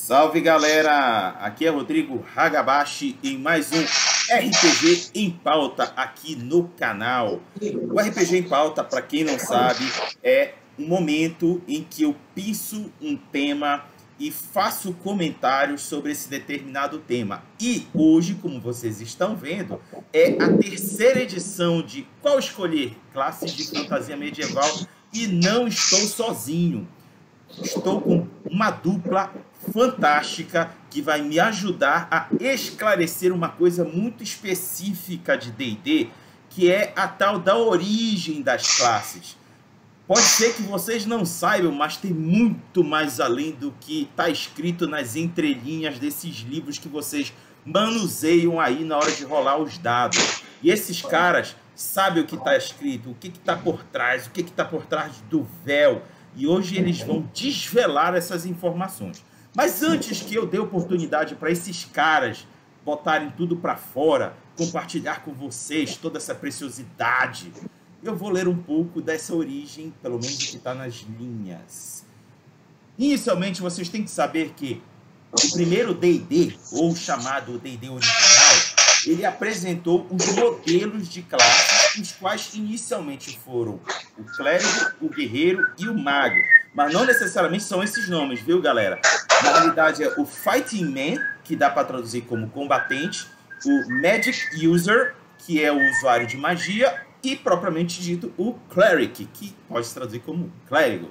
Salve galera, aqui é Rodrigo Hagabashi em mais um RPG em Pauta aqui no canal. O RPG em Pauta, para quem não sabe, é um momento em que eu penso um tema e faço comentários sobre esse determinado tema. E hoje, como vocês estão vendo, é a terceira edição de Qual Escolher? Classes de Fantasia Medieval, e não estou sozinho. Estou com uma dupla fantástica que vai me ajudar a esclarecer uma coisa muito específica de D&D, que é a tal da origem das classes. Pode ser que vocês não saibam, mas tem muito mais além do que está escrito nas entrelinhas desses livros que vocês manuseiam aí na hora de rolar os dados. E esses caras sabem o que está escrito, o que está por trás, o que está por trás do véu. E hoje eles vão desvelar essas informações. Mas antes que eu dê oportunidade para esses caras botarem tudo para fora, compartilhar com vocês toda essa preciosidade, eu vou ler um pouco dessa origem, pelo menos que está nas linhas. Inicialmente, vocês têm que saber que o primeiro D&D, ou chamado D&D original, ele apresentou os modelos de classes, os quais inicialmente foram o clérigo, o guerreiro e o mago. Mas não necessariamente são esses nomes, viu, galera? Na realidade é o Fighting Man, que dá para traduzir como combatente, o Magic User, que é o usuário de magia, e propriamente dito o Cleric, que pode se traduzir como clérigo.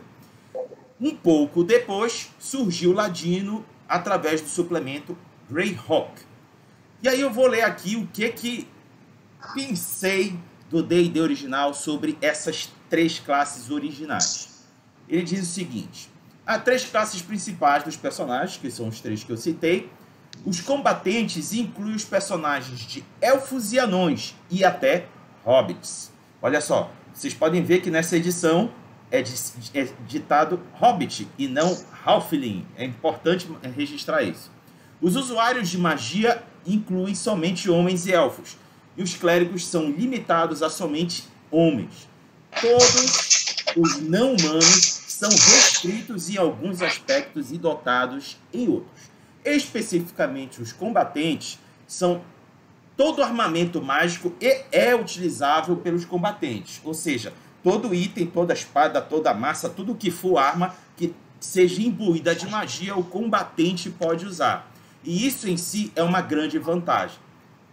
Um pouco depois surgiu o Ladino através do suplemento Greyhawk. E aí eu vou ler aqui o que pensei do D&D original sobre essas três classes originais. Ele diz o seguinte: há três classes principais dos personagens, que são os três que eu citei. Os combatentes incluem os personagens de elfos e anões e até hobbits. Olha só, vocês podem ver que nessa edição é ditado hobbit e não halfling. É importante registrar isso. Os usuários de magia incluem somente homens e elfos, e os clérigos são limitados a somente homens. Todos os não-humanos são restritos em alguns aspectos e dotados em outros. Especificamente, os combatentes são todo armamento mágico e é utilizável pelos combatentes. Ou seja, todo item, toda espada, toda massa, tudo que for arma que seja imbuída de magia, o combatente pode usar. E isso em si é uma grande vantagem.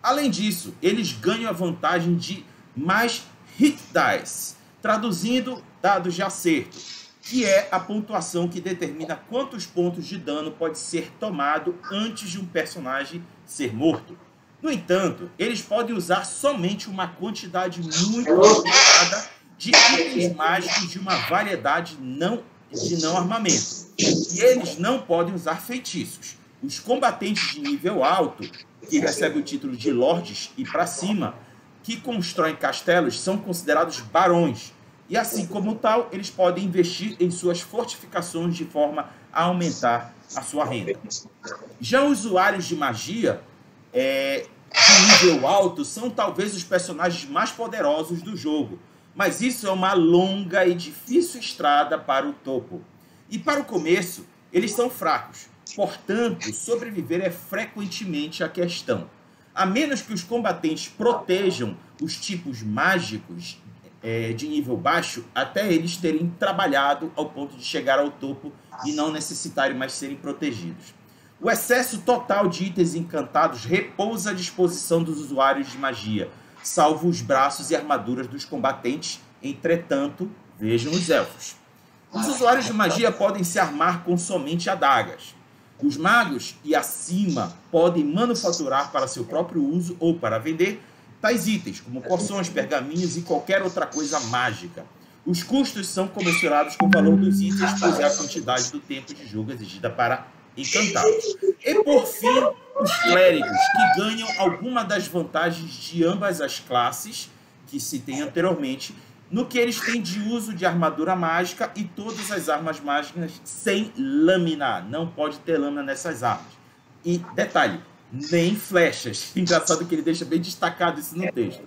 Além disso, eles ganham a vantagem de mais hit dice, traduzindo dados de acerto, que é a pontuação que determina quantos pontos de dano pode ser tomado antes de um personagem ser morto. No entanto, eles podem usar somente uma quantidade muito limitada de itens mágicos de uma variedade de não armamento. E eles não podem usar feitiços. Os combatentes de nível alto, que recebem o título de lords e para cima, que constroem castelos, são considerados barões. E assim como tal, eles podem investir em suas fortificações de forma a aumentar a sua renda. Já usuários de magia de nível alto são talvez os personagens mais poderosos do jogo. Mas isso é uma longa e difícil estrada para o topo. E para o começo, eles são fracos. Portanto, sobreviver é frequentemente a questão. A menos que os combatentes protejam os tipos mágicos de nível baixo, até eles terem trabalhado ao ponto de chegar ao topo e não necessitarem mais serem protegidos. O excesso total de itens encantados repousa à disposição dos usuários de magia, salvo os braços e armaduras dos combatentes. Entretanto, vejam os elfos. Os usuários de magia podem se armar com somente adagas. Os magos e acima podem manufaturar para seu próprio uso ou para vender tais itens, como poções, pergaminhos e qualquer outra coisa mágica. Os custos são comensurados com o valor dos itens, pois é a quantidade do tempo de jogo exigida para encantá-los. E por fim, os clérigos, que ganham alguma das vantagens de ambas as classes que citei anteriormente, no que eles têm de uso de armadura mágica e todas as armas mágicas sem lâmina. Não pode ter lâmina nessas armas. E, detalhe, nem flechas. Engraçado que ele deixa bem destacado isso no texto.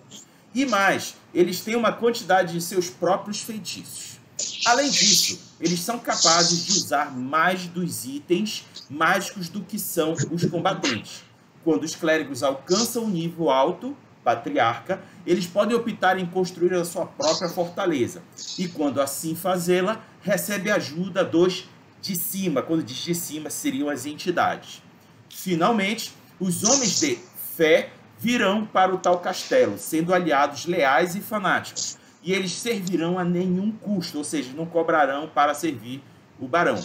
E mais, eles têm uma quantidade de seus próprios feitiços. Além disso, eles são capazes de usar mais dos itens mágicos do que são os combatentes. Quando os clérigos alcançam um nível alto, patriarca, eles podem optar em construir a sua própria fortaleza. E quando assim fazê-la, recebe ajuda dos de cima. Quando diz de cima, seriam as entidades. Finalmente, os homens de fé virão para o tal castelo, sendo aliados leais e fanáticos. E eles servirão a nenhum custo, ou seja, não cobrarão para servir o barão.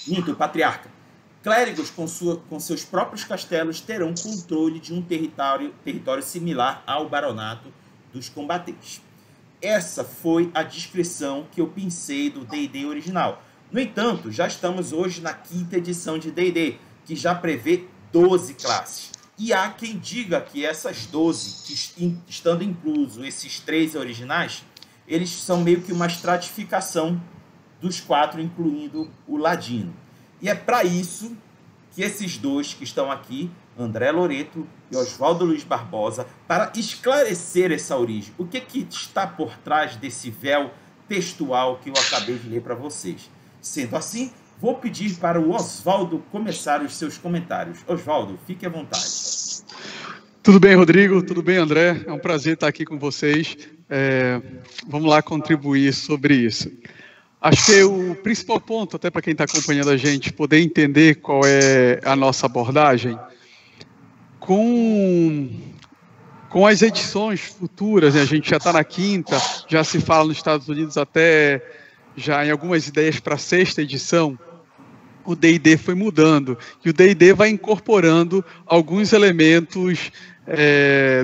Minto, o patriarca. Clérigos com seus próprios castelos terão controle de um território similar ao baronato dos combatentes. Essa foi a descrição que eu pensei do D&D original. No entanto, já estamos hoje na 5ª edição de D&D, que já prevê 12 classes. E há quem diga que essas 12, que estando incluso esses 3 originais, eles são meio que uma estratificação dos 4, incluindo o Ladino. E é para isso que esses 2 que estão aqui, André Loreto e Oswaldo Luiz Barbosa, para esclarecer essa origem. O que está por trás desse véu textual que eu acabei de ler para vocês? Sendo assim, vou pedir para o Oswaldo começar os seus comentários. Oswaldo, fique à vontade. Tudo bem, Rodrigo? Tudo bem, André? É um prazer estar aqui com vocês. Vamos lá contribuir sobre isso. Acho que o principal ponto, até para quem está acompanhando a gente, poder entender qual é a nossa abordagem, com as edições futuras, né, a gente já está na 5ª, já se fala nos Estados Unidos até já em algumas ideias para a 6ª edição, o D&D foi mudando, e o D&D vai incorporando alguns elementos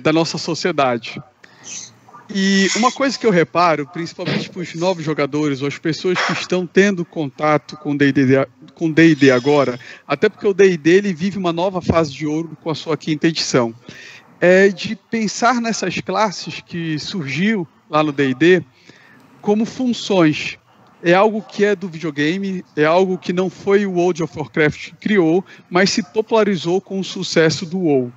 da nossa sociedade. E uma coisa que eu reparo, principalmente para os novos jogadores, ou as pessoas que estão tendo contato com o D&D agora, até porque o D&D ele vive uma nova fase de ouro com a sua 5ª edição, é de pensar nessas classes que surgiu lá no D&D como funções. É algo que é do videogame, é algo que não foi o World of Warcraft que criou, mas se popularizou com o sucesso do WoW.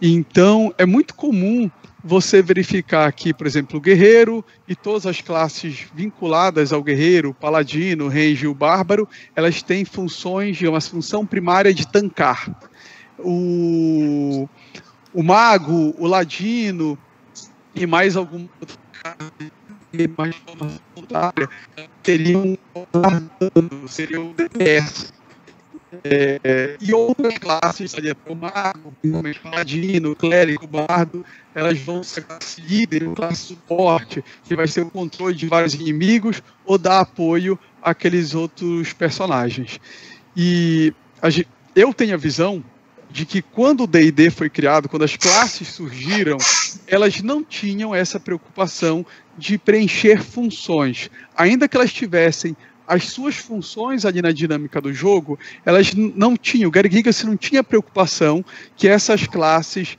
Então, é muito comum você verificar aqui, por exemplo, o guerreiro e todas as classes vinculadas ao guerreiro, o paladino, o range e o bárbaro, elas têm funções, uma função primária de tancar. O mago, o ladino e mais algum outro mais voluntária teriam seriam DPS. E outras classes, o mago, o paladino, o clérigo, o bardo, elas vão ser classe líder, classe suporte, que vai ser o controle de vários inimigos ou dar apoio àqueles outros personagens. E eu tenho a visão de que quando o D&D foi criado, quando as classes surgiram, elas não tinham essa preocupação de preencher funções. Ainda que elas tivessem as suas funções ali na dinâmica do jogo, elas não tinham, o Gary Gygax não tinha preocupação que essas classes,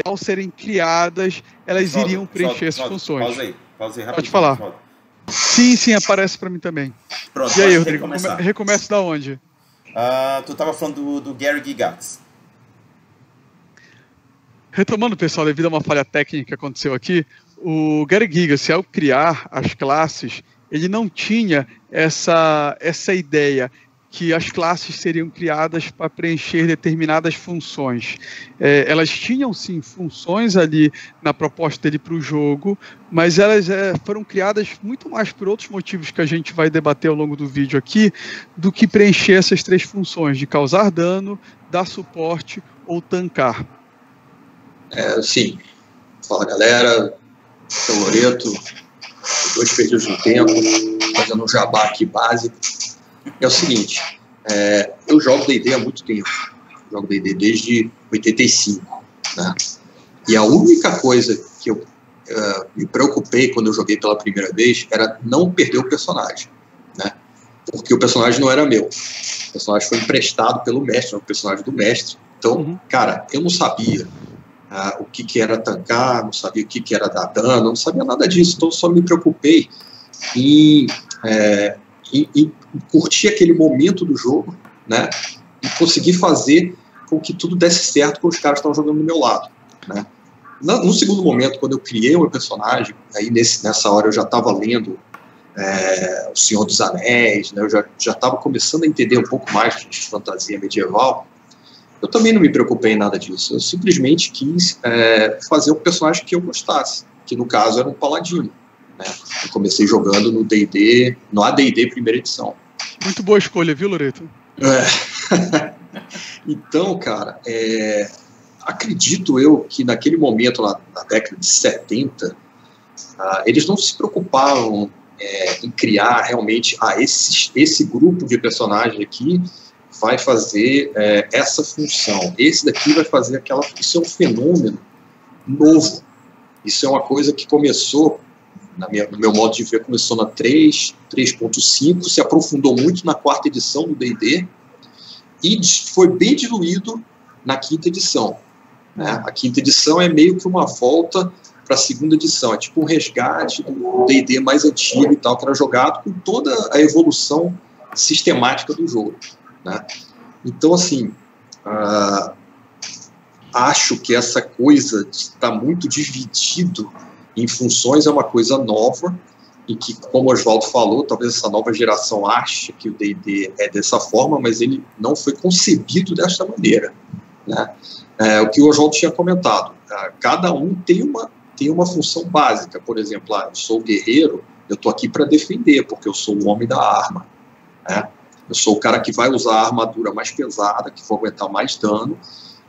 ao serem criadas, elas iriam preencher essas funções. Pausa aí rapidinho. Pode falar. Sim, aparece para mim também. Pronto, e aí, Rodrigo, recomeço da onde? Tu estava falando do Gary Gygax. Retomando, pessoal, devido a uma falha técnica que aconteceu aqui, o Gary Gygax, ao criar as classes, ele não tinha essa ideia que as classes seriam criadas para preencher determinadas funções. Elas tinham, sim, funções ali na proposta dele para o jogo, mas elas foram criadas muito mais por outros motivos que a gente vai debater ao longo do vídeo aqui, do que preencher essas 3 funções, de causar dano, dar suporte ou tancar. Sim. Fala, galera. Sou Loreto. 2 períodos no tempo, fazendo um jabá aqui básico. É o seguinte, eu jogo D&D há muito tempo. Jogo D&D desde 85. Né? E a única coisa que eu me preocupei quando eu joguei pela primeira vez era não perder o personagem. Né? Porque o personagem não era meu. O personagem foi emprestado pelo mestre, é o personagem do mestre. Então, cara, eu não sabia o que era tancar, não sabia o que era dar dano, não sabia nada disso, então só me preocupei em curtir aquele momento do jogo, né, e conseguir fazer com que tudo desse certo com os caras que estavam jogando do meu lado. Né. No segundo momento, quando eu criei o meu personagem, aí nessa hora eu já estava lendo O Senhor dos Anéis, né? Eu já estava começando a entender um pouco mais de fantasia medieval. Eu também não me preocupei em nada disso. Eu simplesmente quis fazer um personagem que eu gostasse, que no caso era um paladino. Né? Eu comecei jogando no D&D, no AD&D primeira edição. Muito boa escolha, viu, Loreto? Então, cara, acredito eu que naquele momento, lá na década de 70, eles não se preocupavam em criar realmente esse grupo de personagens aqui vai fazer essa função, esse daqui vai fazer aquela. Isso é um fenômeno novo, isso é uma coisa que começou, no meu modo de ver, começou na 3.5, se aprofundou muito na 4ª edição do D&D e foi bem diluído na 5ª edição. Né? A 5ª edição é meio que uma volta para a 2ª edição, é tipo um resgate do D&D mais antigo e tal, que era jogado com toda a evolução sistemática do jogo. Né? Então, assim, acho que essa coisa de estar muito dividido em funções é uma coisa nova e que, como o Oswaldo falou, talvez essa nova geração ache que o D&D é dessa forma, mas ele não foi concebido desta maneira. Né? O que o Oswaldo tinha comentado, cada um tem uma função básica. Por exemplo, eu sou guerreiro, eu estou aqui para defender, porque eu sou o homem da arma. Né? Eu sou o cara que vai usar a armadura mais pesada, que vai aguentar mais dano.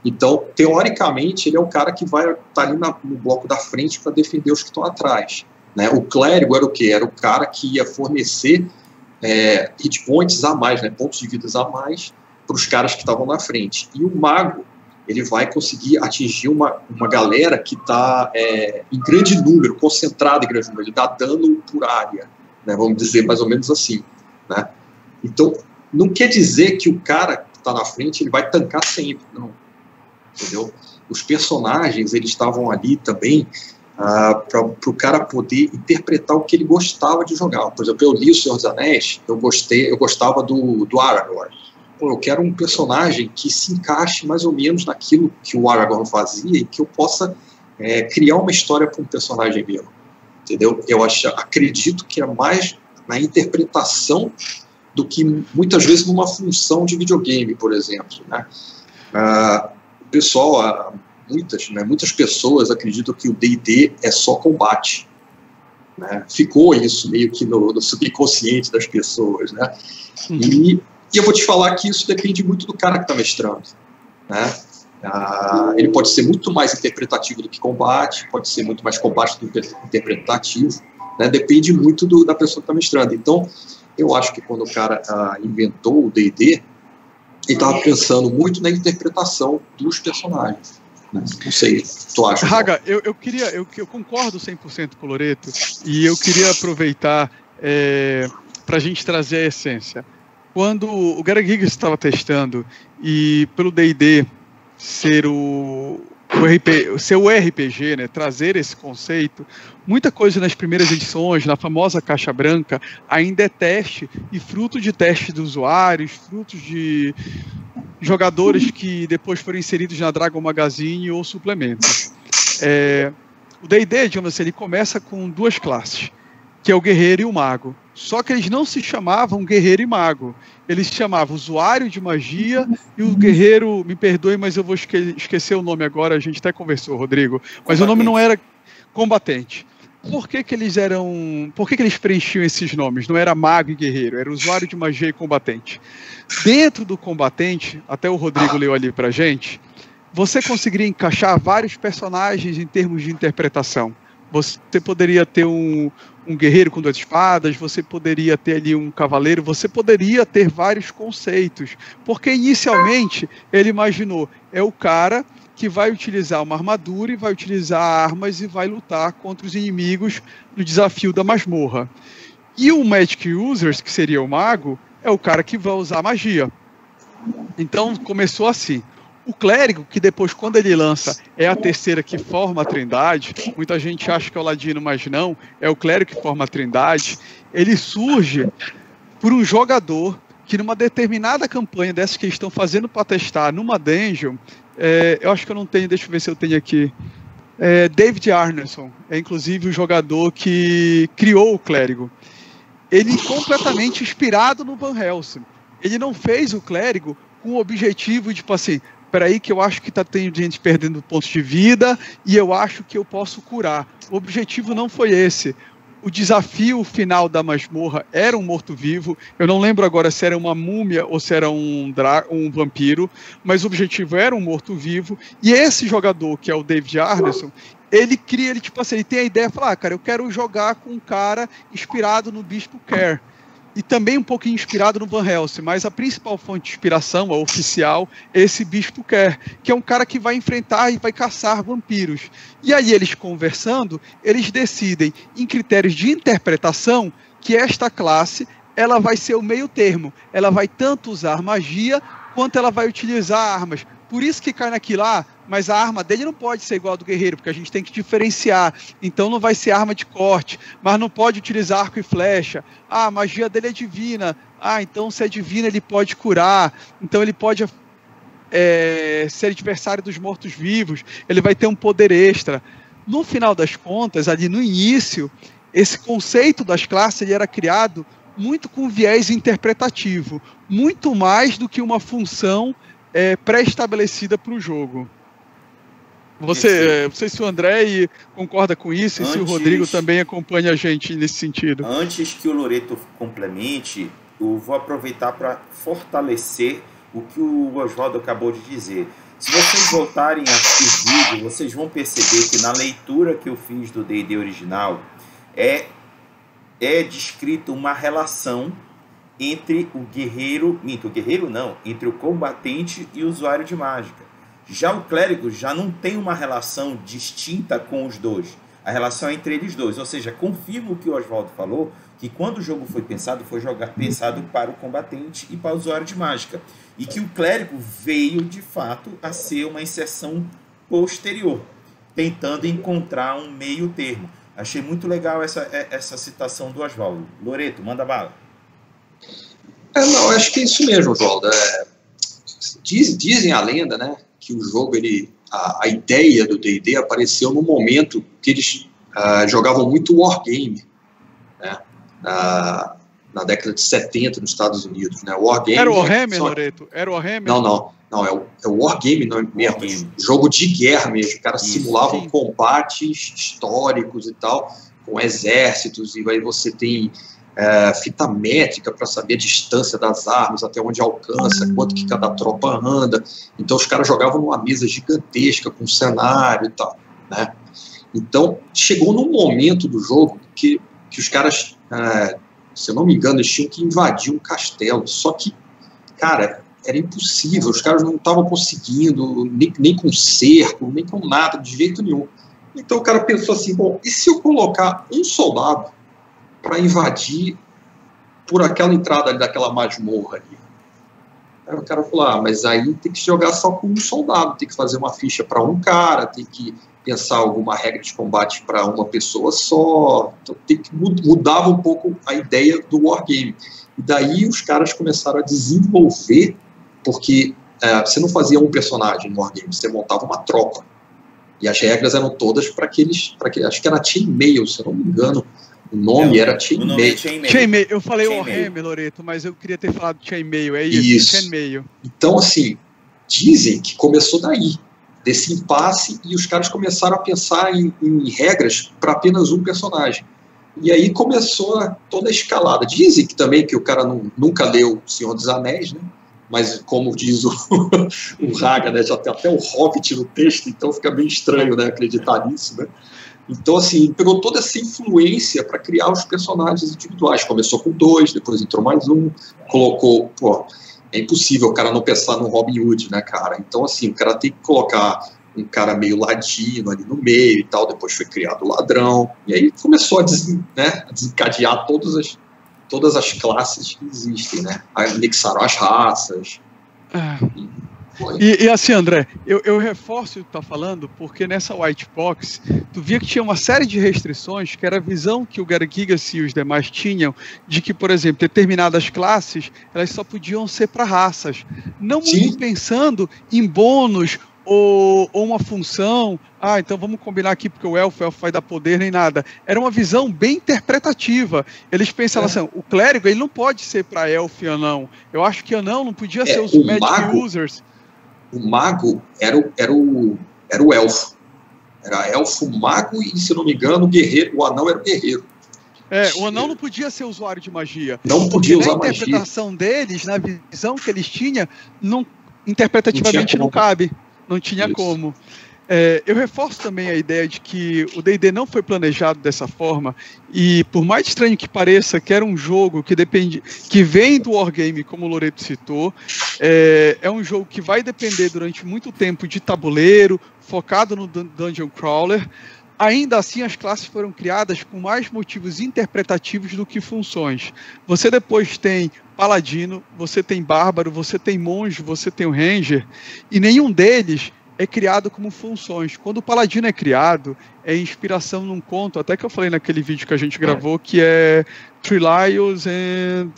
Então, teoricamente, ele é o cara que vai estar ali no bloco da frente para defender os que estão atrás. Né? O clérigo era o quê? Era o cara que ia fornecer hit points a mais, né? Pontos de vidas a mais para os caras que estavam na frente. E o mago, ele vai conseguir atingir uma galera que está em grande número, concentrada em grande número. Ele dá dano por área, né? Vamos dizer mais ou menos assim. Né? Então, não quer dizer que o cara que está na frente ele vai tancar sempre, não. Entendeu? Os personagens, eles estavam ali também para o cara poder interpretar o que ele gostava de jogar. Por exemplo, eu li O Senhor dos Anéis, eu gostava do Aragorn. Pô, eu quero um personagem que se encaixe mais ou menos naquilo que o Aragorn fazia e que eu possa criar uma história para um personagem meu. Entendeu? Eu acredito que é mais na interpretação do que muitas vezes numa função de videogame, por exemplo. Né? O pessoal, muitas pessoas acreditam que o D&D é só combate. Né? Ficou isso meio que no subconsciente das pessoas. Né? E eu vou te falar que isso depende muito do cara que está mestrando. Né? Ele pode ser muito mais interpretativo do que combate, pode ser muito mais combate do que interpretativo. Né? Depende muito da pessoa que está mestrando. Então, eu acho que quando o cara inventou o D&D, ele estava pensando muito na interpretação dos personagens. Né? Não sei, tu acha? Raga, eu concordo 100% com o Loreto, e eu queria aproveitar para a gente trazer a essência. Quando o Greg Higgs estava testando, e pelo D&D ser o RPG, né, trazer esse conceito, muita coisa nas primeiras edições, na famosa caixa branca, ainda é teste, e fruto de teste de usuários, frutos de jogadores que depois foram inseridos na Dragon Magazine ou suplementos. O D&D, digamos assim, ele começa com duas classes, que é o guerreiro e o mago. Só que eles não se chamavam guerreiro e mago. Eles se chamavam usuário de magia e o guerreiro, me perdoe, mas eu vou esquecer o nome agora, a gente até conversou, Rodrigo, mas o nome não era combatente. Por que eles preenchiam esses nomes? Não era mago e guerreiro, era usuário de magia e combatente. Dentro do combatente, até o Rodrigo leu ali pra gente, você conseguiria encaixar vários personagens em termos de interpretação. Você poderia ter um guerreiro com 2 espadas, você poderia ter ali um cavaleiro, você poderia ter vários conceitos, porque inicialmente ele imaginou, é o cara que vai utilizar uma armadura e vai utilizar armas e vai lutar contra os inimigos no desafio da masmorra. E o Magic Users, que seria o mago, é o cara que vai usar magia. Então começou assim. O clérigo, que depois, quando ele lança, é a terceira que forma a trindade, muita gente acha que é o ladino, mas não, é o clérigo que forma a trindade, ele surge por um jogador que numa determinada campanha dessas que eles estão fazendo para testar numa dungeon, eu acho que eu não tenho, deixa eu ver se eu tenho aqui, David Arneson, é inclusive o jogador que criou o clérigo. ele completamente inspirado no Van Helsing. Ele não fez o clérigo com o objetivo de, tipo assim, peraí que eu acho que tem gente perdendo pontos de vida e eu acho que eu posso curar. O objetivo não foi esse. O desafio final da masmorra era um morto-vivo. Eu não lembro agora se era uma múmia ou se era um vampiro, mas o objetivo era um morto-vivo. E esse jogador, que é o David Arneson, ele tipo assim, ele tem a ideia de falar, cara, eu quero jogar com um cara inspirado no Bispo Kerr. E também um pouquinho inspirado no Van Helsing, mas a principal fonte de inspiração, a oficial, é esse Bispo Kerr, que é um cara que vai enfrentar e vai caçar vampiros. E aí eles conversando, eles decidem, em critérios de interpretação, que esta classe ela vai ser o meio termo. Ela vai tanto usar magia, quanto ela vai utilizar armas. Por isso que cai naquilo, mas a arma dele não pode ser igual a do guerreiro, porque a gente tem que diferenciar. Então não vai ser arma de corte, mas não pode utilizar arco e flecha. A magia dele é divina. Então se é divina ele pode curar. Então ele pode ser adversário dos mortos-vivos. Ele vai ter um poder extra. No final das contas, ali no início, esse conceito das classes ele era criado muito com viés interpretativo. Muito mais do que uma função pré-estabelecida para o jogo. Não sei se o André concorda com isso e se o Rodrigo também acompanha a gente nesse sentido. Antes que o Loreto complemente, eu vou aproveitar para fortalecer o que o Oswaldo acabou de dizer. Se vocês voltarem a assistir o vídeo, vocês vão perceber que na leitura que eu fiz do D&D original é descrita uma relação entre o guerreiro, entre o combatente e o usuário de mágica. Já o clérigo já não tem uma relação distinta com os dois. A relação é entre eles dois. Ou seja, confirma o que o Oswaldo falou, que quando o jogo foi pensado, pensado para o combatente e para o usuário de mágica. E que o clérigo veio, de fato, a ser uma inserção posterior, tentando encontrar um meio termo. Achei muito legal essa citação do Oswaldo. Loreto, manda bala. Não, acho que é isso mesmo, Oswaldo. Dizem a lenda, né, que o jogo, a ideia do D&D apareceu no momento que eles jogavam muito Wargame, né, na década de 70 nos Estados Unidos. Né, Wargame era o Warhammer, Loreto? Era o Warhammer? Não, é o Wargame mesmo, jogo de guerra mesmo. Os caras simulavam combates históricos e tal, com exércitos, e aí você tem fita métrica para saber a distância das armas, até onde alcança, quanto que cada tropa anda. Então os caras jogavam numa mesa gigantesca com cenário e tal, né? Então chegou num momento do jogo que os caras, se eu não me engano, eles tinham que invadir um castelo, só que, cara, era impossível, os caras não estavam conseguindo, nem com cerco, nem com nada, de jeito nenhum. Então o cara pensou assim, bom, e se eu colocar um soldado para invadir por aquela entrada ali daquela masmorra ali? Aí o cara falou, mas aí tem que jogar só com um soldado, tem que fazer uma ficha para um cara, tem que pensar alguma regra de combate para uma pessoa só. Então mudava um pouco a ideia do Wargame. E daí os caras começaram a desenvolver, porque você não fazia um personagem no Wargame, você montava uma tropa. E as regras eram todas para aqueles, acho que era Chainmail, se eu não me engano. O nome era Chainmail. Chainmail. Eu falei Warhammer, Loreto, mas eu queria ter falado Chainmail. É isso. Chainmail. Então, assim, dizem que começou daí, desse impasse, e os caras começaram a pensar em regras para apenas um personagem. E aí começou toda a escalada. Dizem que também que o cara nunca leu O Senhor dos Anéis, né? Mas como diz o Haga, né, já tem até o Hobbit no texto, então fica bem estranho, né, acreditar nisso, né? Então, assim, pegou toda essa influência para criar os personagens individuais. Começou com 2, depois entrou mais um, colocou... é impossível o cara não pensar no Robin Hood, né, cara? Então, assim, o cara tem que colocar um cara meio ladino ali no meio e tal, depois foi criado o ladrão, e aí começou a desencadear todas as classes que existem, né? Anexaram as raças. E assim, André, eu reforço o que tu tá falando, porque nessa White Box, tu via que tinha uma série de restrições, que era a visão que o Gary Gygax e os demais tinham, de que, por exemplo, determinadas classes, elas só podiam ser para raças. Não muito pensando em bônus, ou uma função, então vamos combinar aqui porque o elfo vai dar poder nem nada. Era uma visão bem interpretativa. Eles pensavam assim, o clérigo ele não pode ser para elfo e anão. Eu acho que anão não podia ser os magic users. O mago era o elfo. Era elfo, mago e, se não me engano, o guerreiro. O anão era o guerreiro. O anão não podia ser usuário de magia. Não podia usar magia. Na interpretação deles, na visão que eles tinham, interpretativamente não cabe. Não tinha como. Eu reforço também a ideia de que o D&D não foi planejado dessa forma, e por mais estranho que pareça que era um jogo que vem do Wargame, como o Loreto citou, é um jogo que vai depender durante muito tempo de tabuleiro, focado no Dungeon Crawler. Ainda assim, as classes foram criadas com mais motivos interpretativos do que funções. Você depois tem Paladino, você tem Bárbaro, você tem Monge, você tem o Ranger, e nenhum deles é criado como funções. Quando o Paladino é criado, é inspiração num conto, até que eu falei naquele vídeo que a gente gravou, que é Three Lions and...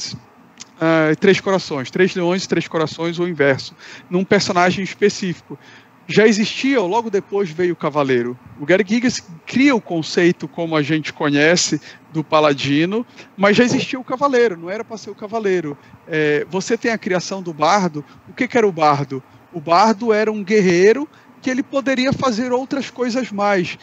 Três Corações, Três Leões e Três Corações, ou o inverso, num personagem específico. Já existia, ou logo depois veio o Cavaleiro. O Gary Gygax cria o conceito como a gente conhece do Paladino, mas já existia o Cavaleiro, não era para ser o Cavaleiro. Você tem a criação do Bardo. O que era o Bardo? O Bardo era um guerreiro que ele poderia fazer outras coisas mais.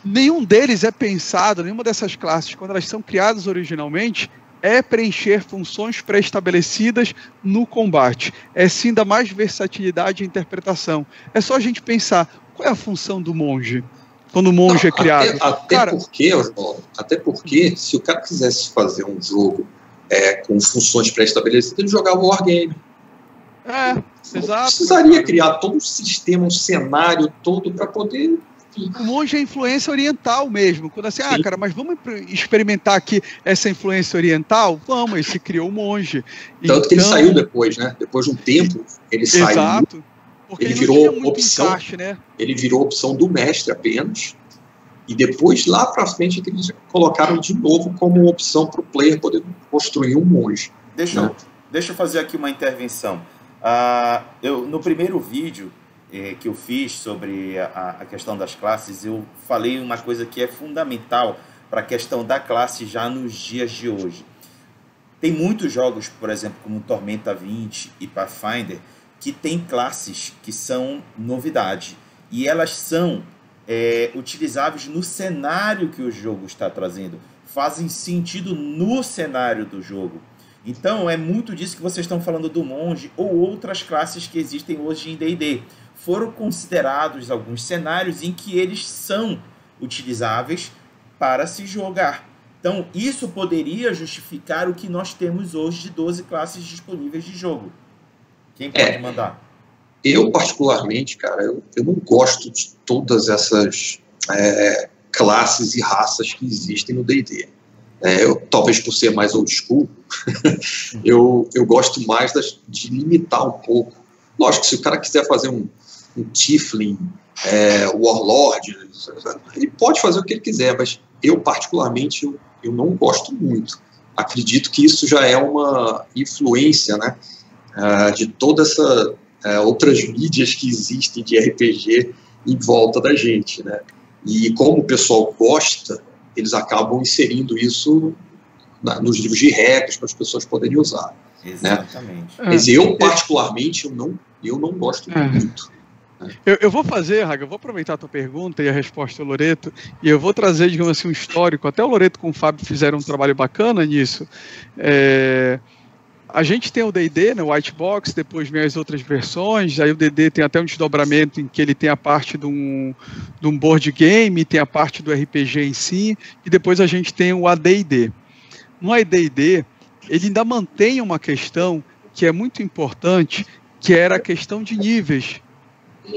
Nenhum deles é pensado, nenhuma dessas classes, quando elas são criadas originalmente, é preencher funções pré-estabelecidas no combate. É sim dar mais versatilidade e interpretação. É só a gente pensar, qual é a função do monge? Quando o monge é criado. Até porque, se o cara quisesse fazer um jogo com funções pré-estabelecidas, ele jogava o Wargame. Exato. Precisaria criar todo um sistema, um cenário todo para poder... O monge é influência oriental mesmo. Quando assim, cara, mas vamos experimentar aqui essa influência oriental? Vamos, ele se criou o monge. Tanto que ele saiu depois, né? Depois de um tempo, ele saiu. Exato. Porque ele virou opção. Encaixe, né? Ele virou opção do mestre apenas. E depois, lá para frente, eles colocaram de novo como opção para o player poder construir um monge. Deixa eu fazer aqui uma intervenção. No primeiro vídeo que eu fiz sobre a questão das classes, eu falei uma coisa que é fundamental para a questão da classe já nos dias de hoje. Tem muitos jogos, por exemplo, como Tormenta 20 e Pathfinder, que tem classes que são novidade. E elas são utilizáveis no cenário que o jogo está trazendo. Fazem sentido no cenário do jogo. Então, é muito disso que vocês estão falando do monge ou outras classes que existem hoje em D&D. Foram considerados alguns cenários em que eles são utilizáveis para se jogar. Então, isso poderia justificar o que nós temos hoje de 12 classes disponíveis de jogo. Quem pode mandar? Eu, particularmente, cara, eu não gosto de todas essas classes e raças que existem no D&D. Talvez por ser mais old school, eu gosto mais de limitar um pouco. Lógico, se o cara quiser fazer um Tiefling, Warlord, ele pode fazer o que ele quiser, mas eu, particularmente, eu não gosto muito. Acredito que isso já é uma influência, né, de toda essa outras mídias que existem de RPG em volta da gente, né? E como o pessoal gosta, eles acabam inserindo isso nos livros de regras para as pessoas poderem usar. Exatamente. Né? Mas eu, particularmente, eu não gosto muito. Eu vou fazer, Raga, eu vou aproveitar a tua pergunta e a resposta do Loreto, e eu vou trazer, digamos assim, um histórico. Até o Loreto com o Fábio fizeram um trabalho bacana nisso. A gente tem o D&D, né, o White Box, depois vem as outras versões, aí o D&D tem até um desdobramento em que ele tem a parte de um board game, tem a parte do RPG em si, e depois a gente tem o AD&D. No AD&D, ele ainda mantém uma questão que é muito importante, que era a questão de níveis.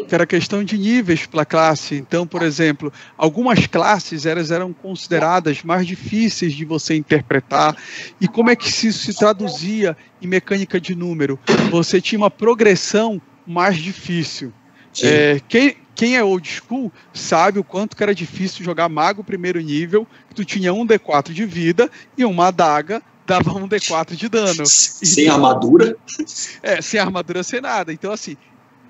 Para a classe. Então, por exemplo, algumas classes eram consideradas mais difíceis de você interpretar. E como é que isso se traduzia em mecânica de número? Você tinha uma progressão mais difícil. Quem é old school sabe o quanto que era difícil jogar mago primeiro nível, que tu tinha um D4 de vida e uma adaga dava um D4 de dano. Sem armadura? Sem armadura, sem nada. Então, assim,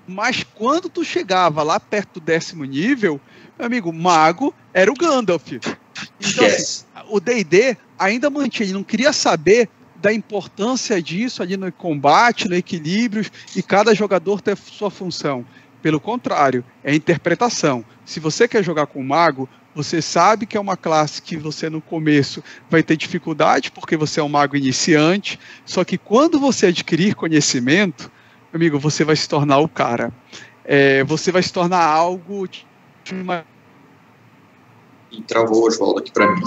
Mas quando tu chegava lá perto do 10º nível, meu amigo, mago era o Gandalf. Então, assim, o D&D ainda mantinha, ele não queria saber da importância disso ali no combate, no equilíbrio, e cada jogador ter sua função. Pelo contrário, é interpretação. Se você quer jogar com mago, você sabe que é uma classe que você no começo vai ter dificuldade, porque você é um mago iniciante, só que quando você adquirir conhecimento, amigo, você vai se tornar o cara. Você vai se tornar algo... E travou o Oswaldo aqui para mim.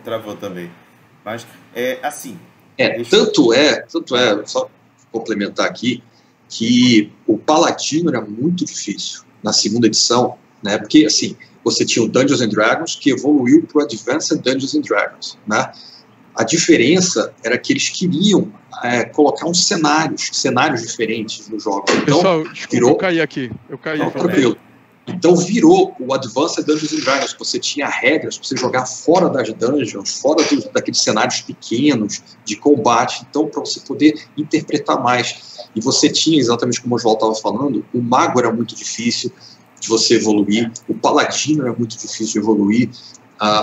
Travou também. Mas, assim... Tanto é, só complementar aqui, que o Paladino era muito difícil na segunda edição, né? Porque, assim, você tinha o Dungeons and Dragons, que evoluiu para o Advanced Dungeons and Dragons, né? A diferença era que eles queriam colocar uns cenários diferentes no jogo. Então, pessoal, desculpa, eu caí aqui. Não, tranquilo. Então virou o Advanced Dungeons and Dragons, que você tinha regras para você jogar fora das dungeons, fora daqueles cenários pequenos de combate, então para você poder interpretar mais. E você tinha, exatamente como o Oswaldo estava falando, o mago era muito difícil de você evoluir, o paladino era muito difícil de evoluir,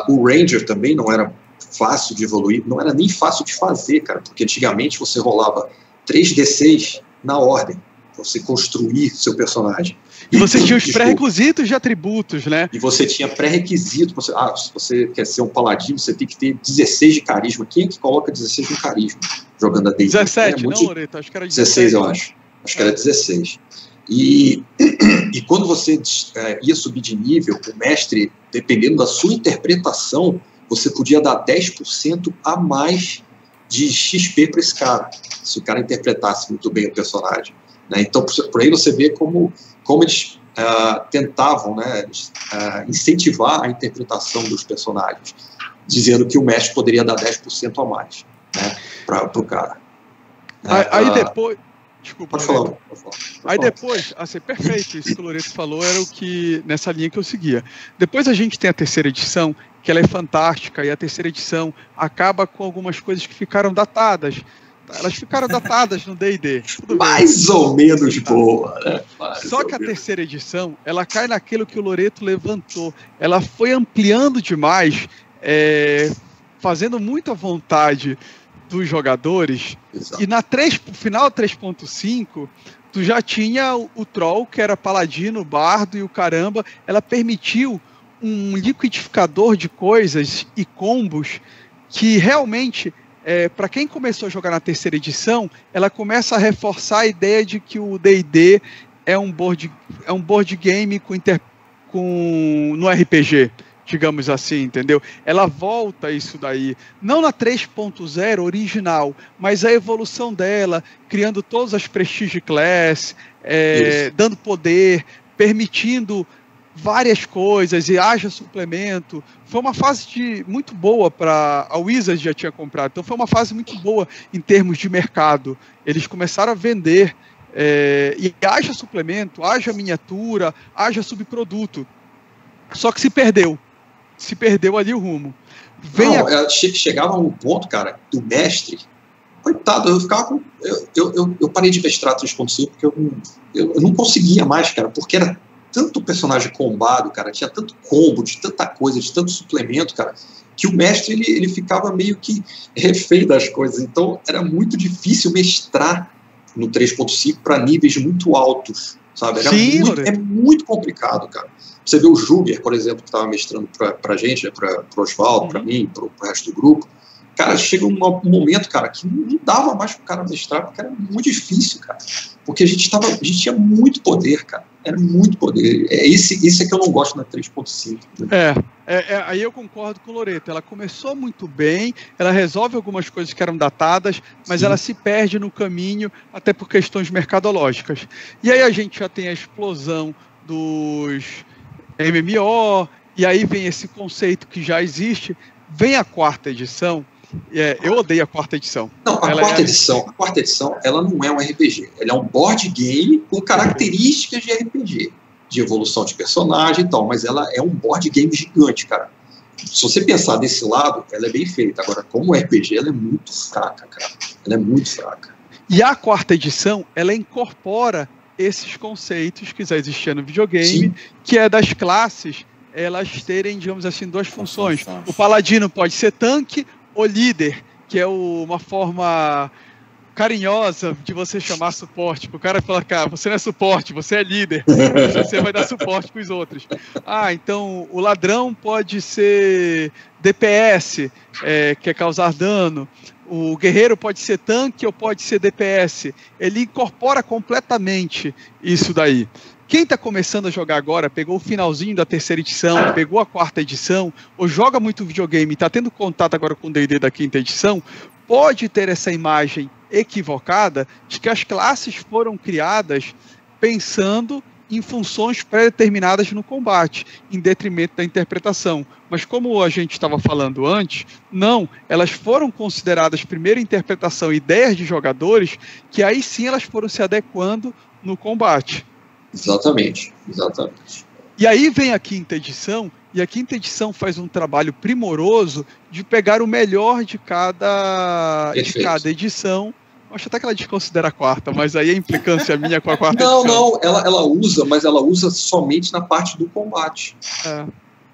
o ranger também não era fácil de evoluir, não era nem fácil de fazer, cara, porque antigamente você rolava 3d6 na ordem, para você construir seu personagem. E você tinha os pré-requisitos de atributos, né? E você tinha pré-requisito. Se você quer ser um paladino, você tem que ter 16 de carisma. Quem é que coloca 16 de carisma jogando a D&D? 17, não, Loreto? Acho que era 16, eu acho. Acho que era 16. E quando você ia subir de nível, o mestre, dependendo da sua interpretação, você podia dar 10% a mais de XP para esse cara, se o cara interpretasse muito bem o personagem. Né? Então, por aí você vê como eles tentavam, né, incentivar a interpretação dos personagens, dizendo que o mestre poderia dar 10% a mais, né, para o cara. Aí depois... Desculpa. Pode falar. Aí depois, assim, perfeito, isso que o Loreto falou era o que, nessa linha que eu seguia. Depois a gente tem a terceira edição, que ela é fantástica, e a terceira edição acaba com algumas coisas que ficaram datadas. Elas ficaram datadas no D&D. Mais ou menos boa, né? Só que a terceira edição, ela cai naquilo que o Loreto levantou. Ela foi ampliando demais, fazendo muita vontade dos jogadores. Exato. E na final 3.5, tu já tinha o Troll, que era paladino, bardo e o caramba. Ela permitiu um liquidificador de coisas e combos que realmente... para quem começou a jogar na terceira edição, ela começa a reforçar a ideia de que o D&D é um board game no RPG, digamos assim, entendeu? Ela volta isso daí, não na 3.0 original, mas a evolução dela, criando todas as Prestige Class, dando poder, permitindo várias coisas e haja suplemento. Foi uma fase muito boa para a Wizards, já tinha comprado, então foi uma fase muito boa em termos de mercado. Eles começaram a vender e haja suplemento, haja miniatura, haja subproduto, só que se perdeu ali o rumo. Chegava um ponto, cara, do mestre, coitado, eu ficava com, eu parei de mestrar 3.5 porque eu não conseguia mais, cara, porque era tanto personagem combado, cara, tinha tanto combo, de tanta coisa, de tanto suplemento, cara, que o mestre, ele ficava meio que refém das coisas. Então, era muito difícil mestrar no 3.5 para níveis muito altos, sabe? É muito complicado, cara. Você vê o Júger, por exemplo, que estava mestrando pra gente, para o Oswaldo, para mim, para o resto do grupo. Cara, chega um momento, cara, que não dava mais pro cara mestrar, porque era muito difícil, cara. Porque a gente tinha muito poder, cara. Era muito poder. Esse é que eu não gosto na 3.5. Né? Aí eu concordo com o Loreto. Ela começou muito bem, ela resolve algumas coisas que eram datadas, mas ela se perde no caminho, até por questões mercadológicas. E aí a gente já tem a explosão dos MMO, e aí vem esse conceito que já existe. Vem a quarta edição. Eu odeio a quarta edição. Não, a quarta edição, ela não é um RPG. Ela é um board game com características de RPG, de evolução de personagem e tal, mas ela é um board game gigante, cara. Se você pensar desse lado, ela é bem feita. Agora, como RPG, ela é muito fraca, cara. Ela é muito fraca. E a quarta edição, ela incorpora esses conceitos que já existiam no videogame, Sim. que é das classes, elas terem, digamos assim, duas funções. O paladino pode ser tanque ou líder, que é uma forma carinhosa de você chamar suporte. O cara fala, cara, você não é suporte, você é líder. Você vai dar suporte para os outros. Então o ladrão pode ser DPS, que é causar dano. O guerreiro pode ser tanque ou pode ser DPS. Ele incorpora completamente isso daí. Quem está começando a jogar agora, pegou o finalzinho da 3ª edição, pegou a 4ª edição, ou joga muito videogame e está tendo contato agora com o D&D da 5ª edição, pode ter essa imagem equivocada de que as classes foram criadas pensando em funções pré-determinadas no combate, em detrimento da interpretação. Mas como a gente estava falando antes, não, elas foram consideradas primeiro interpretação, ideias de jogadores, que aí sim elas foram se adequando no combate. Exatamente. E aí vem a 5ª edição, e a 5ª edição faz um trabalho primoroso de pegar o melhor de cada edição. Acho até que ela desconsidera a 4ª, mas aí a implicância minha com a 4ª edição. Não, ela usa, mas ela usa somente na parte do combate.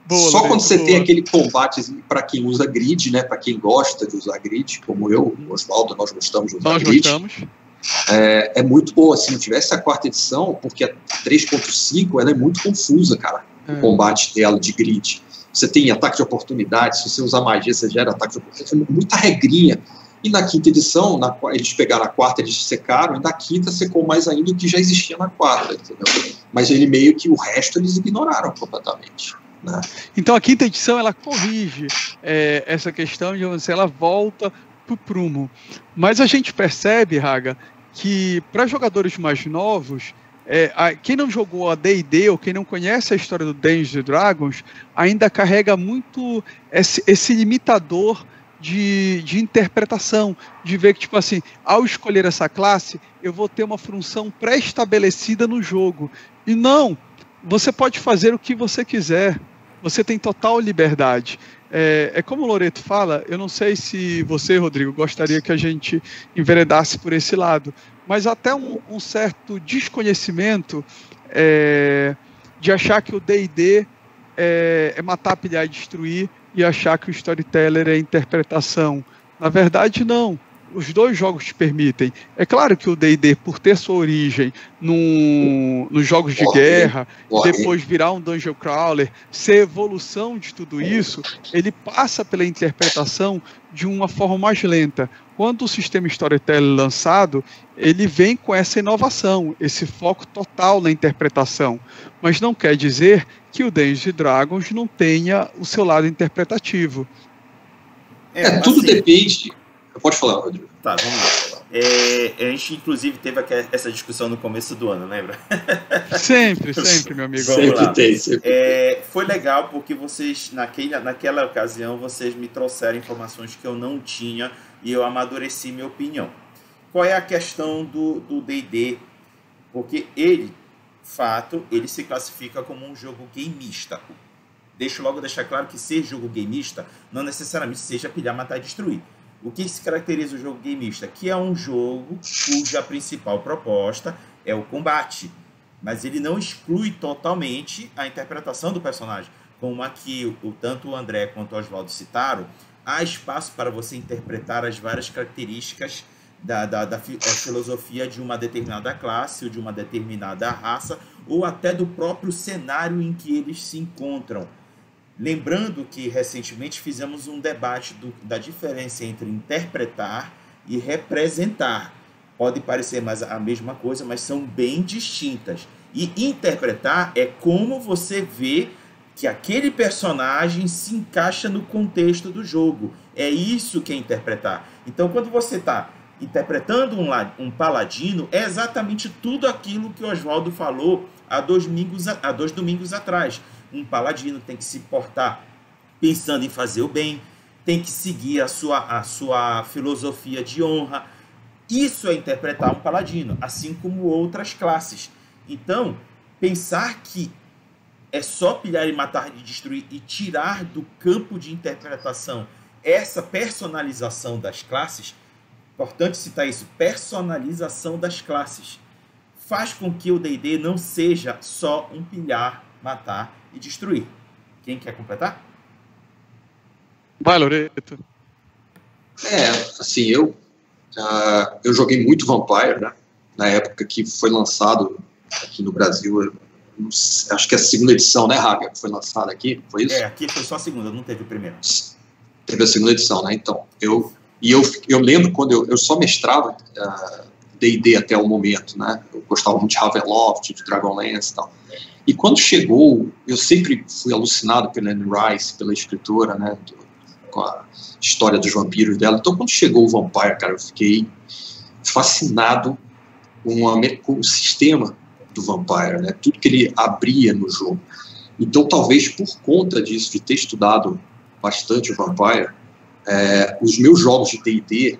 Boa, só quando você tem aquele combate, para quem usa grid, né? Para quem gosta de usar grid, como eu, o Oswaldo, nós gostamos de usar grid. É muito boa. Se não tivesse a 4ª edição, porque a 3.5 ela é muito confusa, cara. O combate dela de grid. Você tem ataque de oportunidade, se você usar magia, você gera ataque de oportunidade. Muita regrinha. E na 5ª edição, eles pegaram a 4ª, eles secaram, e na 5ª secou mais ainda do que já existia na 4ª, entendeu? Mas ele meio que o resto eles ignoraram completamente. Né? Então a 5ª edição ela corrige essa questão de onde ela volta para o prumo. Mas a gente percebe, Raga, que para jogadores mais novos, quem não jogou a D&D ou quem não conhece a história do Dungeons & Dragons ainda carrega muito esse limitador de interpretação, de ver que, tipo assim, ao escolher essa classe, eu vou ter uma função pré-estabelecida no jogo. E não, você pode fazer o que você quiser, você tem total liberdade. Como o Loreto fala, eu não sei se você, Rodrigo, gostaria que a gente enveredasse por esse lado, mas até um certo desconhecimento de achar que o D&D é matar, pilhar e destruir, e achar que o storyteller é interpretação. Na verdade, não. Os dois jogos te permitem. É claro que o D&D, por ter sua origem nos jogos de guerra, depois virar um Dungeon Crawler, ser evolução de tudo isso, ele passa pela interpretação de uma forma mais lenta. Quando o sistema Storyteller é lançado, ele vem com essa inovação, esse foco total na interpretação. Mas não quer dizer que o Dungeons & Dragons não tenha o seu lado interpretativo. Tudo depende. Pode falar, Rodrigo. Tá, vamos lá. A gente, inclusive, teve essa discussão no começo do ano, lembra? Sempre, meu amigo. Sempre tem. Foi legal porque vocês, naquela ocasião, vocês me trouxeram informações que eu não tinha e eu amadureci minha opinião. Qual é a questão do D&D? Porque ele se classifica como um jogo gameista. Deixa claro que ser jogo gameista não necessariamente seja pilhar, matar e destruir. O que se caracteriza o jogo gameista? Que é um jogo cuja principal proposta é o combate, mas ele não exclui totalmente a interpretação do personagem. Como aqui tanto o André quanto o Oswaldo citaram, há espaço para você interpretar as várias características da filosofia de uma determinada classe ou de uma determinada raça, ou até do próprio cenário em que eles se encontram. Lembrando que recentemente fizemos um debate da diferença entre interpretar e representar. Pode parecer mais a mesma coisa, mas são bem distintas. E interpretar é como você vê que aquele personagem se encaixa no contexto do jogo. É isso que é interpretar. Então, quando você está interpretando um paladino, é exatamente tudo aquilo que o Oswaldo falou há 2 domingos atrás. Um paladino tem que se portar pensando em fazer o bem, tem que seguir a sua filosofia de honra. Isso é interpretar um paladino, assim como outras classes. Então, pensar que é só pilhar e matar e destruir e tirar do campo de interpretação essa personalização das classes, importante citar isso, personalização das classes. faz com que o D&D não seja só um pilhar, matar e destruir. Quem quer completar? Vai, Loreto. Assim, eu joguei muito Vampire, né? Na época que foi lançado aqui no Brasil, acho que é a segunda edição, né, Raga? Que foi lançada aqui, foi isso? Aqui foi só a segunda, não teve a primeira. Teve a segunda edição, né? Então, eu lembro quando eu só mestrava D&D até o momento, né? Eu gostava muito de Ravenloft, de Dragonlance e tal. E quando chegou, eu sempre fui alucinado pela Anne Rice, pela escritora, né? Com a história dos vampiros dela. Então, quando chegou o Vampire, cara, eu fiquei fascinado com o sistema do Vampire, né? Tudo que ele abria no jogo. Então, talvez por conta disso, de ter estudado bastante o Vampire, os meus jogos de D&D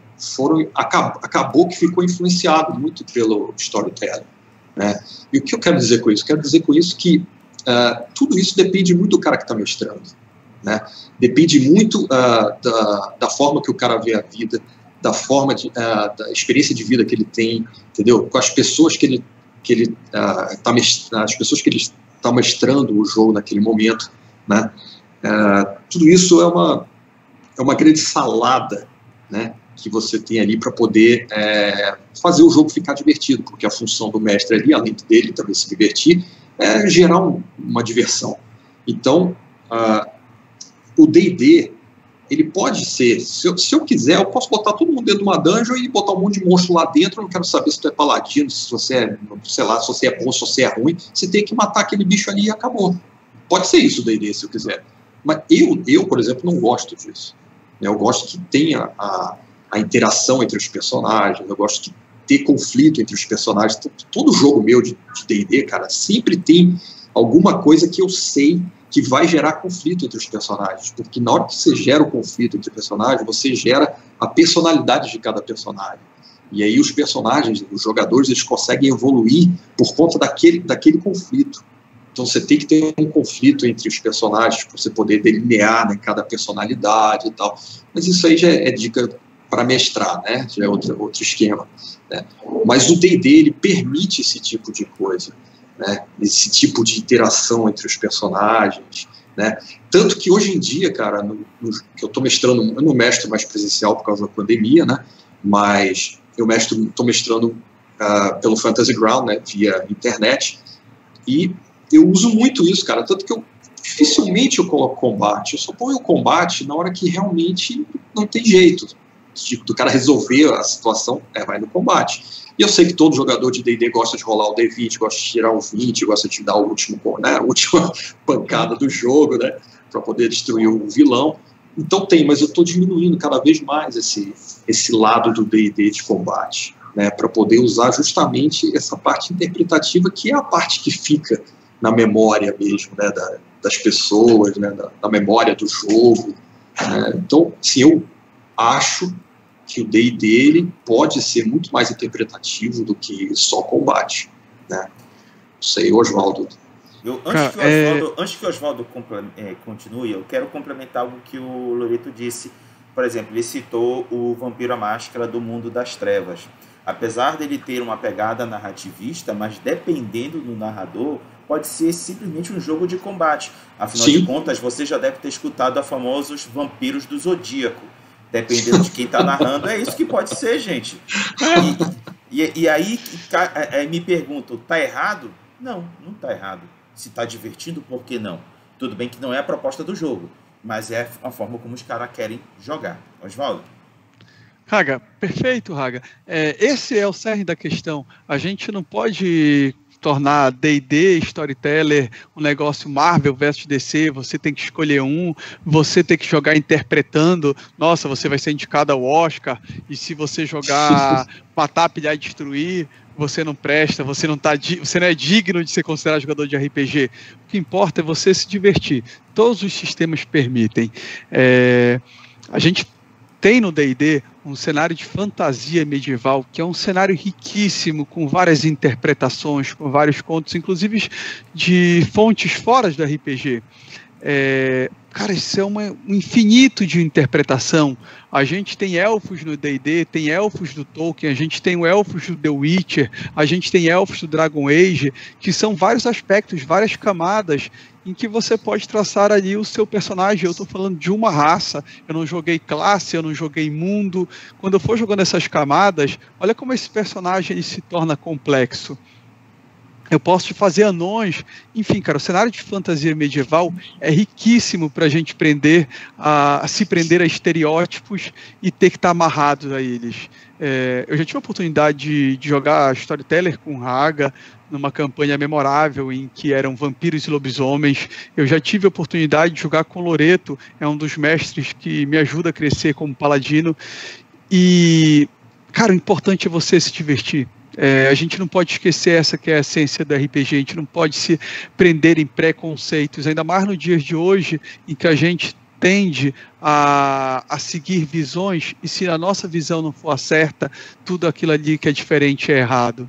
acabou que ficou influenciado muito pelo storytelling, né? E o que eu quero dizer com isso? Quero dizer com isso que tudo isso depende muito do cara que está mestrando, né? Depende muito da forma que o cara vê a vida, da forma da experiência de vida que ele tem, entendeu? Com as pessoas que ele está mestrando o jogo naquele momento, né? Tudo isso é uma grande salada, né, que você tem ali para poder fazer o jogo ficar divertido, porque a função do mestre ali, além dele também se divertir, é gerar uma diversão. Então, o D&D, ele pode ser, se eu quiser, eu posso botar todo mundo dentro de uma dungeon e botar um monte de monstro lá dentro. Eu não quero saber se tu é paladino, se você é, sei lá, se você é bom, se você é ruim. Você tem que matar aquele bicho ali e acabou. Pode ser isso o D&D, se eu quiser. Mas eu, por exemplo, não gosto disso. Eu gosto que tenha a interação entre os personagens, eu gosto de ter conflito entre os personagens. Todo jogo meu de D&D, cara, sempre tem alguma coisa que eu sei que vai gerar conflito entre os personagens, porque na hora que você gera o conflito entre personagens, você gera a personalidade de cada personagem. E aí os personagens, os jogadores, eles conseguem evoluir por conta daquele conflito. Então você tem que ter um conflito entre os personagens para você poder delinear, né, cada personalidade e tal. Mas isso aí já é dica para mestrar, né? Já é outro esquema, né? Mas o D&D, ele permite esse tipo de coisa, né? Esse tipo de interação entre os personagens, né? Tanto que hoje em dia, cara, que eu estou mestrando, eu não mestro mais presencial por causa da pandemia, né? Mas eu estou mestrando pelo Fantasy Ground, né? Via internet, e eu uso muito isso, cara, tanto que dificilmente eu coloco combate. Eu só ponho o combate na hora que realmente não tem jeito do cara resolver a situação, vai no combate. E eu sei que todo jogador de D&D gosta de rolar o D20, gosta de tirar o 20, gosta de dar o último, né, a última pancada do jogo, né, para poder destruir o vilão. Então mas eu estou diminuindo cada vez mais esse lado do D&D de combate, né, para poder usar justamente essa parte interpretativa, que é a parte que fica na memória mesmo, né, das pessoas, né, da memória do jogo. Então, assim, eu acho que o D&D ele pode ser muito mais interpretativo do que só combate, né? Não sei, Oswaldo. Antes que o Oswaldo continue, eu quero complementar algo que o Loreto disse. Por exemplo, ele citou o Vampiro à Máscara do Mundo das Trevas. Apesar dele ter uma pegada narrativista, mas dependendo do narrador, pode ser simplesmente um jogo de combate. Afinal de contas, você já deve ter escutado a famosos Vampiros do Zodíaco. Dependendo de quem está narrando, é isso que pode ser, gente. E aí me pergunto, tá errado? Não, não tá errado. Se tá divertindo, por que não? Tudo bem que não é a proposta do jogo, mas é a forma como os caras querem jogar. Oswaldo? Raga, perfeito, Raga. Esse é o cerne da questão. A gente não pode tornar D&D, Storyteller, um negócio Marvel versus DC, você tem que escolher você tem que jogar interpretando, nossa, você vai ser indicado ao Oscar, e se você jogar matar, pilhar e destruir, você não presta, você não é digno de ser considerado jogador de RPG. O que importa é você se divertir. Todos os sistemas permitem. A gente tem no D&D um cenário de fantasia medieval, que é um cenário riquíssimo, com várias interpretações, com vários contos, inclusive de fontes fora do RPG. cara, isso é um infinito de interpretação. A gente tem elfos no D&D, tem elfos do Tolkien, a gente tem elfos do The Witcher, a gente tem elfos do Dragon Age, que são vários aspectos, várias camadas, em que você pode traçar ali o seu personagem. Eu estou falando de uma raça, eu não joguei classe, eu não joguei mundo. Quando eu for jogando essas camadas, olha como esse personagem ele se torna complexo. Eu posso te fazer anões, enfim, cara, o cenário de fantasia medieval é riquíssimo para a gente se prender a estereótipos e ter que estar amarrados a eles. Eu já tive a oportunidade de jogar Storyteller com Haga, numa campanha memorável em que eram vampiros e lobisomens. Eu já tive a oportunidade de jogar com Loreto, é um dos mestres que me ajuda a crescer como paladino. E, cara, o importante é você se divertir. A gente não pode esquecer essa que é a essência do RPG, a gente não pode se prender em preconceitos, ainda mais nos dias de hoje, em que a gente tende a seguir visões, e se a nossa visão não for a certa, tudo aquilo ali que é diferente é errado.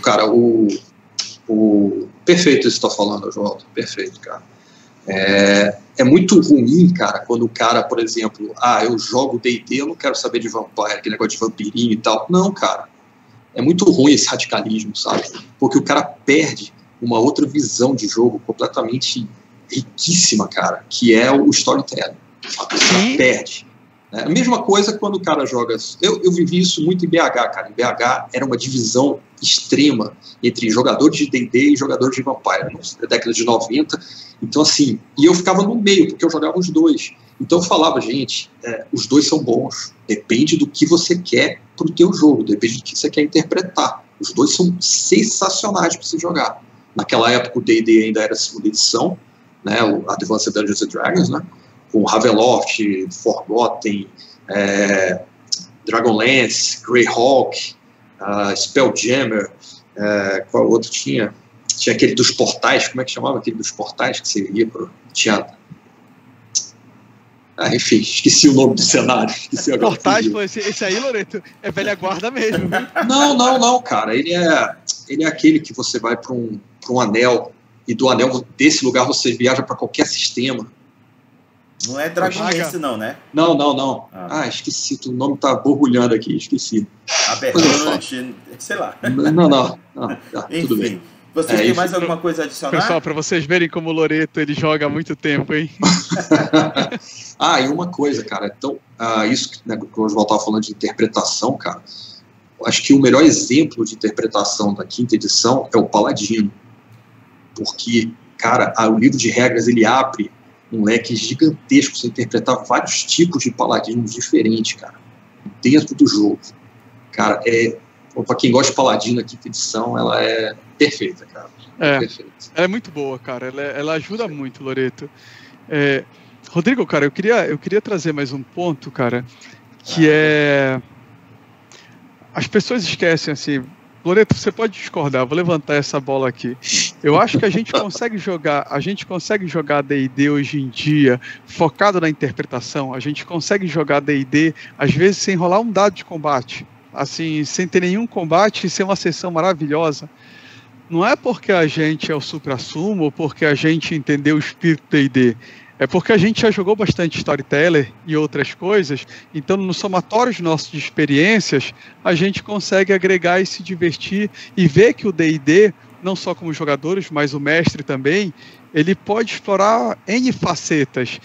Cara, perfeito isso que você está falando, João, perfeito, cara. É muito ruim, cara, quando o cara, por exemplo, eu jogo D&D, eu não quero saber de vampire, aquele negócio de vampirinho e tal. Não, cara, é muito ruim esse radicalismo, sabe? Porque o cara perde uma outra visão de jogo completamente riquíssima, cara, que é o storytelling. A pessoa perde. A mesma coisa quando o cara joga... Eu vivi isso muito em BH, cara. Em BH era uma divisão extrema entre jogadores de D&D e jogadores de Vampire, na década de 90. Então, assim, e eu ficava no meio, porque eu jogava os dois. Então eu falava, gente, os dois são bons. Depende do que você quer pro teu jogo, depende do que você quer interpretar. Os dois são sensacionais para você jogar. Naquela época o D&D ainda era a segunda edição, né, o Advanced Dungeons and Dragons, né, com Ravenloft, Forgotten, Dragonlance, Greyhawk, Spelljammer, qual outro tinha? Tinha aquele dos portais, como é que chamava aquele dos portais que você ia pro teatro? Enfim, esqueci o nome do cenário. Portais, esse aí, Loreto, é velha guarda mesmo. Não, cara, ele é aquele que você vai para um anel, e do anel, desse lugar, você viaja para qualquer sistema. Não é Dragonlance, não, né? Não. Esqueci, o nome tá borbulhando aqui, esqueci. Aberrante, sei lá. Não, enfim, tudo bem. Vocês têm mais alguma coisa a adicionar? Pessoal, para vocês verem como o Loreto ele joga há muito tempo, hein? E uma coisa, cara, então, isso que o Oswaldo estava falando de interpretação, cara, acho que o melhor exemplo de interpretação da quinta edição é o Paladino, porque, cara, o livro de regras, ele abre um leque gigantesco, você interpretar vários tipos de paladinos diferentes, cara, dentro do jogo. Cara, para quem gosta de Paladino, a quinta edição, ela é perfeita, cara. Perfeita. Ela é muito boa, cara. Ela ajuda muito, Loreto. Rodrigo, cara, eu queria trazer mais um ponto, cara, que as pessoas esquecem, assim, Loreto, você pode discordar, vou levantar essa bola aqui. Eu acho que a gente consegue jogar D&D hoje em dia focado na interpretação. A gente consegue jogar D&D, às vezes, sem rolar um dado de combate. Assim, sem ter nenhum combate e ser uma sessão maravilhosa. Não é porque a gente é o supra-sumo ou porque a gente entendeu o espírito do D&D. É porque a gente já jogou bastante Storyteller e outras coisas, então no somatório de nossas experiências, a gente consegue agregar e se divertir e ver que o D&D, não só como jogadores, mas o mestre também, ele pode explorar N facetas.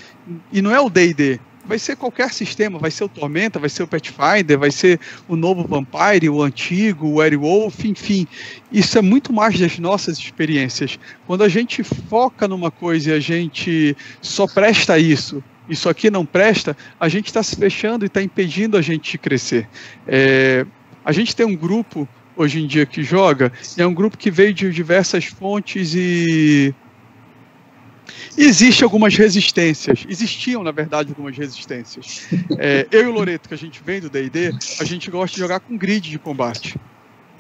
E não é o D&D. Vai ser qualquer sistema, vai ser o Tormenta, vai ser o Pathfinder, vai ser o novo Vampire, o antigo, o Werewolf, enfim. Isso é muito mais das nossas experiências. Quando a gente foca numa coisa e a gente só presta isso aqui não presta, a gente está se fechando e está impedindo a gente de crescer. A gente tem um grupo, hoje em dia, que joga, e é um grupo que veio de diversas fontes e... Existem algumas resistências. Existiam, na verdade, algumas resistências. Eu e o Loreto, que a gente vem do D&D, a gente gosta de jogar com grid de combate.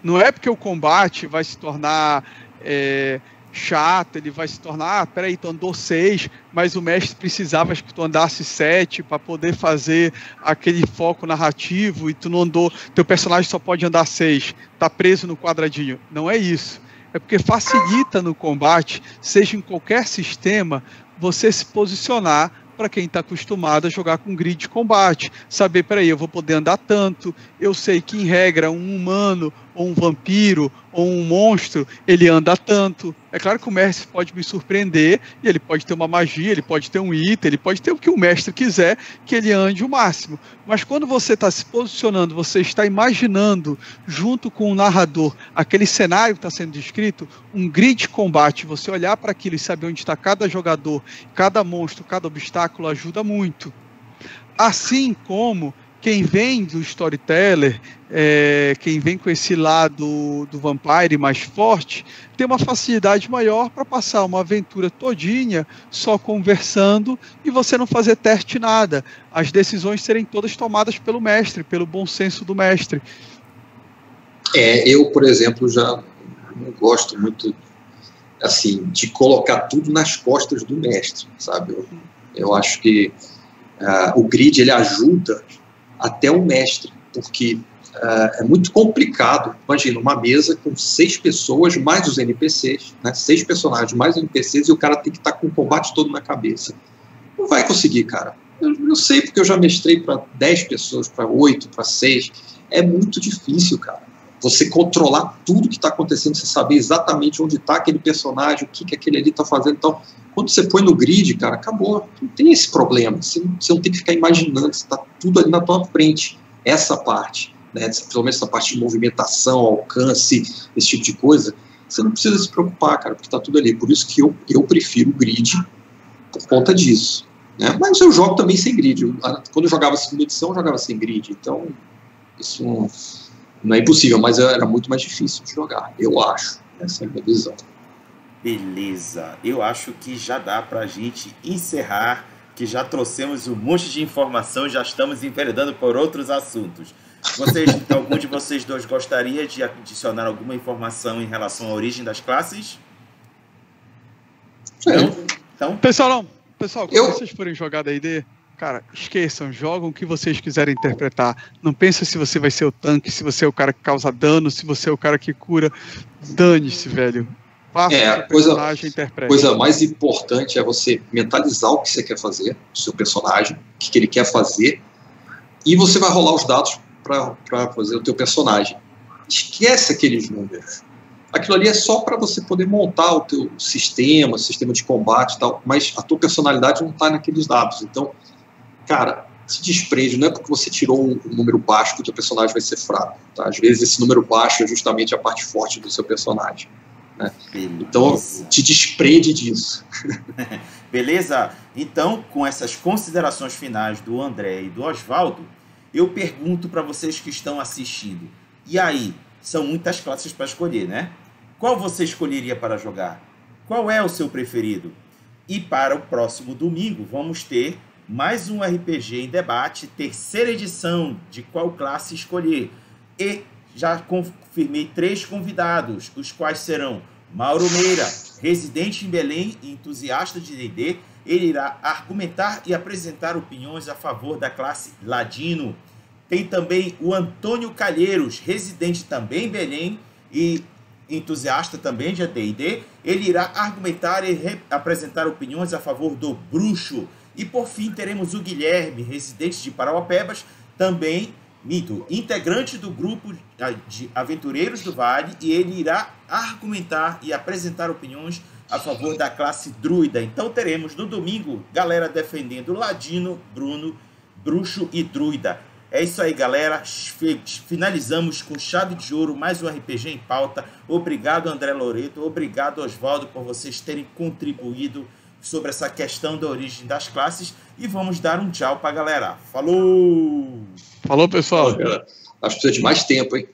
Não é porque o combate vai se tornar chato, ele vai se tornar, peraí, tu andou 6, mas o mestre precisava que tu andasse 7 para poder fazer aquele foco narrativo e tu não andou, teu personagem só pode andar 6, tá preso no quadradinho. Não é isso. É porque facilita no combate, seja em qualquer sistema, você se posicionar para quem está acostumado a jogar com grid de combate. Saber, peraí, eu vou poder andar tanto, eu sei que em regra um humano, ou um vampiro, ou um monstro, ele anda tanto. É claro que o mestre pode me surpreender, e ele pode ter uma magia, ele pode ter um item, ele pode ter o que o mestre quiser, que ele ande o máximo. Mas quando você está se posicionando, você está imaginando, junto com o narrador, aquele cenário que está sendo descrito, um grid de combate, você olhar para aquilo e saber onde está cada jogador, cada monstro, cada obstáculo, ajuda muito. Assim como quem vem do storyteller, quem vem com esse lado do vampire mais forte, tem uma facilidade maior para passar uma aventura todinha só conversando e você não fazer teste nada. As decisões serem todas tomadas pelo mestre, pelo bom senso do mestre. Eu, por exemplo, já não gosto muito assim, de colocar tudo nas costas do mestre, sabe? Eu acho que o grid ele ajuda até o mestre, porque é muito complicado. Imagina uma mesa com 6 pessoas mais os NPCs, né? 6 personagens mais NPCs, e o cara tem que estar com o combate todo na cabeça. Não vai conseguir, cara. Eu sei, porque eu já mestrei para 10 pessoas, para 8, para 6. É muito difícil, cara. Você controlar tudo que está acontecendo, você saber exatamente onde está aquele personagem, o que aquele ali está fazendo. Então, quando você põe no grid, cara, acabou. Não tem esse problema. Você não tem que ficar imaginando, está tudo ali na tua frente. Essa parte, né, pelo menos essa parte de movimentação, alcance, esse tipo de coisa, você não precisa se preocupar, cara, porque está tudo ali. Por isso que eu prefiro o grid por conta disso. Né? Mas eu jogo também sem grid. Quando eu jogava a segunda edição, eu jogava sem grid. Então, isso não é impossível, mas era muito mais difícil de jogar, eu acho. Essa é a minha visão. Beleza, eu acho que já dá para a gente encerrar, que já trouxemos um monte de informação e já estamos enveredando por outros assuntos. Algum de vocês dois gostaria de adicionar alguma informação em relação à origem das classes? Então? Pessoal, quando vocês forem jogar D&D, cara, esqueçam, jogam o que vocês quiserem interpretar. Não pensa se você vai ser o tanque, se você é o cara que causa dano, se você é o cara que cura. Dane-se, velho. Coisa mais importante é você mentalizar o que você quer fazer, o seu personagem, o que ele quer fazer, e você vai rolar os dados para fazer o teu personagem. Esquece aqueles números. Aquilo ali é só para você poder montar o teu sistema de combate e tal, mas a tua personalidade não está naqueles dados. Então, cara, se desprende, não é porque você tirou um número baixo que o teu personagem vai ser fraco. Tá? Às vezes esse número baixo é justamente a parte forte do seu personagem. Né? Então, te desprende disso. Beleza? Então, com essas considerações finais do André e do Oswaldo, eu pergunto para vocês que estão assistindo. E aí? São muitas classes para escolher, né? Qual você escolheria para jogar? Qual é o seu preferido? E para o próximo domingo, vamos ter mais um RPG em debate, 3ª edição de qual classe escolher. E já confirmei 3 convidados, os quais serão Mauro Meira, residente em Belém e entusiasta de D&D. Ele irá argumentar e apresentar opiniões a favor da classe Ladino. Tem também o Antônio Calheiros, residente também em Belém e entusiasta também de D&D. Ele irá argumentar e apresentar opiniões a favor do Bruxo. E por fim teremos o Guilherme, residente de Parauapebas, também integrante do grupo de Aventureiros do Vale, e ele irá argumentar e apresentar opiniões a favor da classe Druida. Então teremos no domingo galera defendendo Ladino, Bruxo e Druida. É isso aí, galera. Finalizamos com chave de ouro mais um RPG em pauta. Obrigado, André Loreto. Obrigado, Oswaldo, por vocês terem contribuído sobre essa questão da origem das classes. E vamos dar um tchau para a galera. Falou! Falou, pessoal. Acho que precisa de mais tempo, hein?